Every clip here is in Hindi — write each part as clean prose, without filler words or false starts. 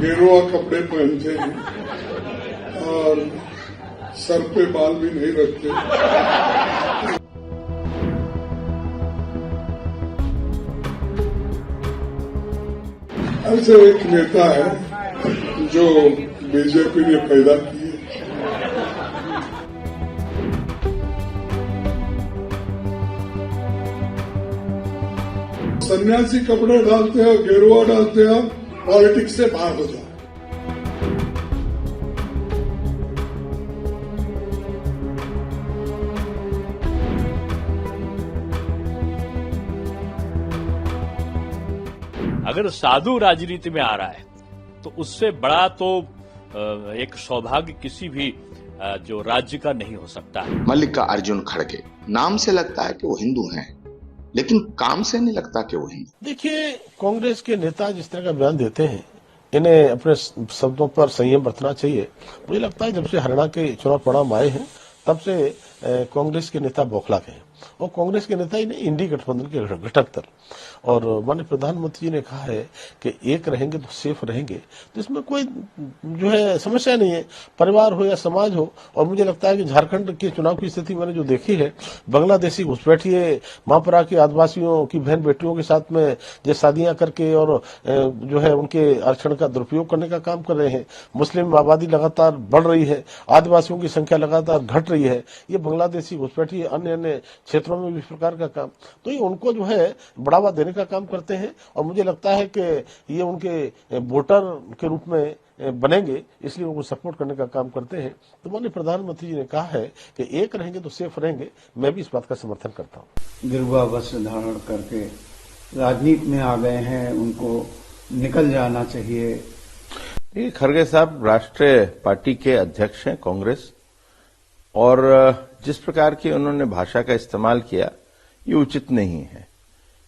गेरुआ कपड़े पहनते हैं और सर पे बाल भी नहीं रखते। ऐसे एक नेता है जो बीजेपी ने पैदा की है। सन्यासी कपड़े डालते हो, गेरुआ डालते हो, पॉलिटिक्स से बाहर हो जाओ। अगर साधु राजनीति में आ रहा है तो उससे बड़ा तो एक सौभाग्य किसी भी जो राज्य का नहीं हो सकता है। मल्लिकार्जुन खड़गे नाम से लगता है कि वो हिंदू हैं, लेकिन काम से नहीं लगता कि वो हिंदू। देखिए, कांग्रेस के नेता जिस तरह का बयान देते हैं, इन्हें अपने शब्दों पर संयम बरतना चाहिए। मुझे लगता है जब से हरियाणा के चुनाव परिणाम आए हैं तब से कांग्रेस के नेता बौखला गए और कांग्रेस के नेता ही नहीं, इंडी गठबंधन के घटक दल। और माननीय प्रधानमंत्री जी ने कहा है कि एक रहेंगे तो सेफ रहेंगे, तो इसमें कोई जो है समस्या नहीं है, परिवार हो या समाज हो। और मुझे लगता है कि झारखंड के चुनाव की स्थिति मैंने जो देखी है, बांग्लादेशी घुसपैठिए महापरा के आदिवासियों की बहन बेटियों के साथ में जो शादियां करके और जो है उनके आरक्षण का दुरुपयोग करने का काम कर रहे हैं। मुस्लिम आबादी लगातार बढ़ रही है, आदिवासियों की संख्या लगातार घट रही है। ये बांग्लादेशी घुसपैठिए अन्य अन्य क्षेत्रों में भी इस प्रकार का काम, तो ये उनको जो है बढ़ावा देने का काम करते हैं। और मुझे लगता है कि ये उनके वोटर के रूप में बनेंगे, इसलिए उनको सपोर्ट करने का काम करते हैं। तो माननीय प्रधानमंत्री जी ने कहा है कि एक रहेंगे तो सेफ रहेंगे, मैं भी इस बात का समर्थन करता हूँ। गिरुआ वस्त्र धारण करके राजनीति में आ गए हैं, उनको निकल जाना चाहिए। ये खड़गे साहब राष्ट्रीय पार्टी के अध्यक्ष हैं कांग्रेस, और जिस प्रकार की उन्होंने भाषा का इस्तेमाल किया ये उचित नहीं है।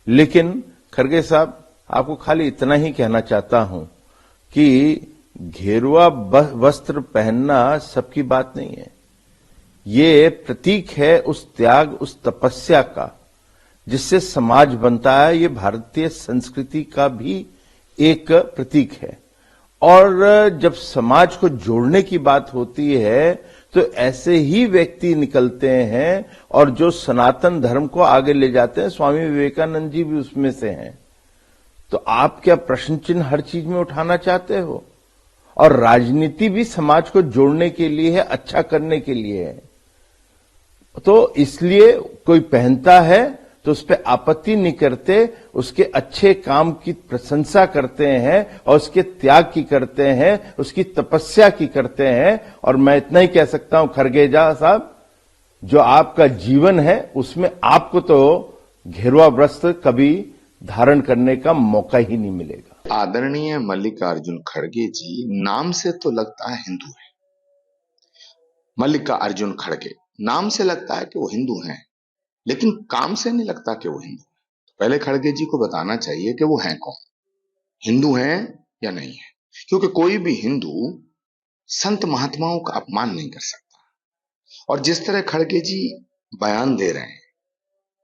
लेकिन खड़गे साहब, आपको खाली इतना ही कहना चाहता हूं कि घेरुआ वस्त्र पहनना सबकी बात नहीं है। ये प्रतीक है उस त्याग, उस तपस्या का जिससे समाज बनता है। ये भारतीय संस्कृति का भी एक प्रतीक है। और जब समाज को जोड़ने की बात होती है तो ऐसे ही व्यक्ति निकलते हैं और जो सनातन धर्म को आगे ले जाते हैं। स्वामी विवेकानंद जी भी उसमें से हैं। तो आप क्या प्रश्न चिन्ह हर चीज में उठाना चाहते हो? और राजनीति भी समाज को जोड़ने के लिए है, अच्छा करने के लिए है। तो इसलिए कोई पहनता है तो उस पर आपत्ति नहीं करते, उसके अच्छे काम की प्रशंसा करते हैं और उसके त्याग की करते हैं, उसकी तपस्या की करते हैं। और मैं इतना ही कह सकता हूं खड़गेजा साहब, जो आपका जीवन है उसमें आपको तो घेरुआ वस्त्र कभी धारण करने का मौका ही नहीं मिलेगा। आदरणीय मल्लिकार्जुन खड़गे जी नाम से तो लगता है हिंदू है। मल्लिकार्जुन खड़गे नाम से लगता है कि वो हिंदू हैं, लेकिन काम से नहीं लगता कि वो हिंदू है। पहले खड़गे जी को बताना चाहिए कि वो हैं कौन, हिंदू हैं या नहीं है। क्योंकि कोई भी हिंदू संत महात्माओं का अपमान नहीं कर सकता। और जिस तरह खड़गे जी बयान दे रहे हैं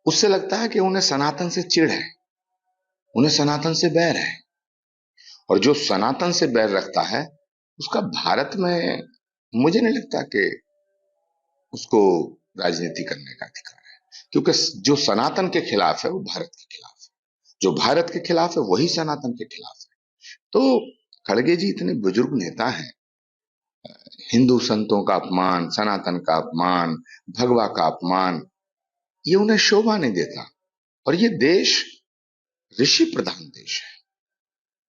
उससे लगता है कि उन्हें सनातन से चिढ़ है, उन्हें सनातन से बैर है। और जो सनातन से बैर रखता है उसका भारत में मुझे नहीं लगता कि उसको राजनीति करने का अधिकार है। क्योंकि जो सनातन के खिलाफ है वो भारत के खिलाफ है, जो भारत के खिलाफ है वही सनातन के खिलाफ है। तो खड़गे जी इतने बुजुर्ग नेता हैं, हिंदू संतों का अपमान, सनातन का अपमान, भगवा का अपमान, ये उन्हें शोभा नहीं देता। और ये देश ऋषि प्रधान देश है।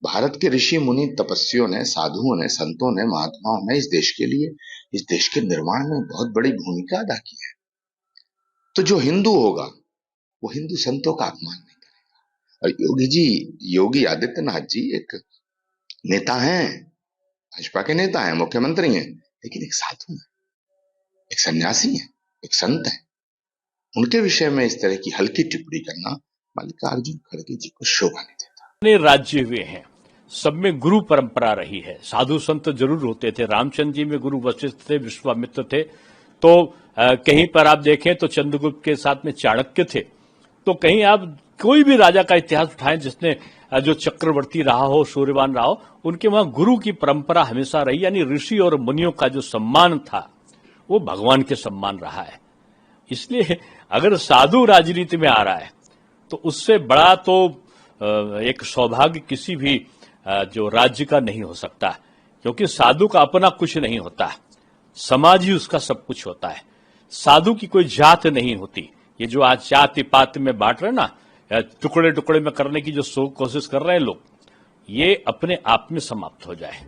भारत के ऋषि मुनि तपस्वियों ने, साधुओं ने, संतों ने, महात्माओं ने इस देश के लिए, इस देश के निर्माण में बहुत बड़ी भूमिका अदा की है। तो जो हिंदू होगा वो हिंदू संतों का अपमान नहीं करेगा। और योगी आदित्यनाथ जी एक नेता हैं, भाजपा के नेता हैं, मुख्यमंत्री हैं, लेकिन एक साधु हैं, एक सन्यासी हैं, एक संत हैं। उनके विषय में इस तरह की हल्की टिप्पणी करना मल्लिकार्जुन खड़गे जी को शोभा नहीं देता। राज्य हुए हैं, सब में गुरु परंपरा रही है। साधु संत जरूर होते थे। रामचंद्र जी में गुरु वशिष्ठ थे, विश्वामित्र थे। तो कहीं पर आप देखें तो चंद्रगुप्त के साथ में चाणक्य थे। तो कहीं आप कोई भी राजा का इतिहास उठाएं जिसने जो चक्रवर्ती रहा हो, सूर्यवान रहा हो, उनके वहां गुरु की परंपरा हमेशा रही, यानी ऋषि और मुनियों का जो सम्मान था वो भगवान के सम्मान रहा है। इसलिए अगर साधु राजनीति में आ रहा है तो उससे बड़ा तो एक सौभाग्य किसी भी जो राज्य का नहीं हो सकता, क्योंकि साधु का अपना कुछ नहीं होता, समाज ही उसका सब कुछ होता है। साधु की कोई जात नहीं होती। ये जो आज जाति पात में बांट रहे ना, टुकड़े टुकड़े में करने की जो कोशिश कर रहे हैं लोग, ये अपने आप में समाप्त हो जाए।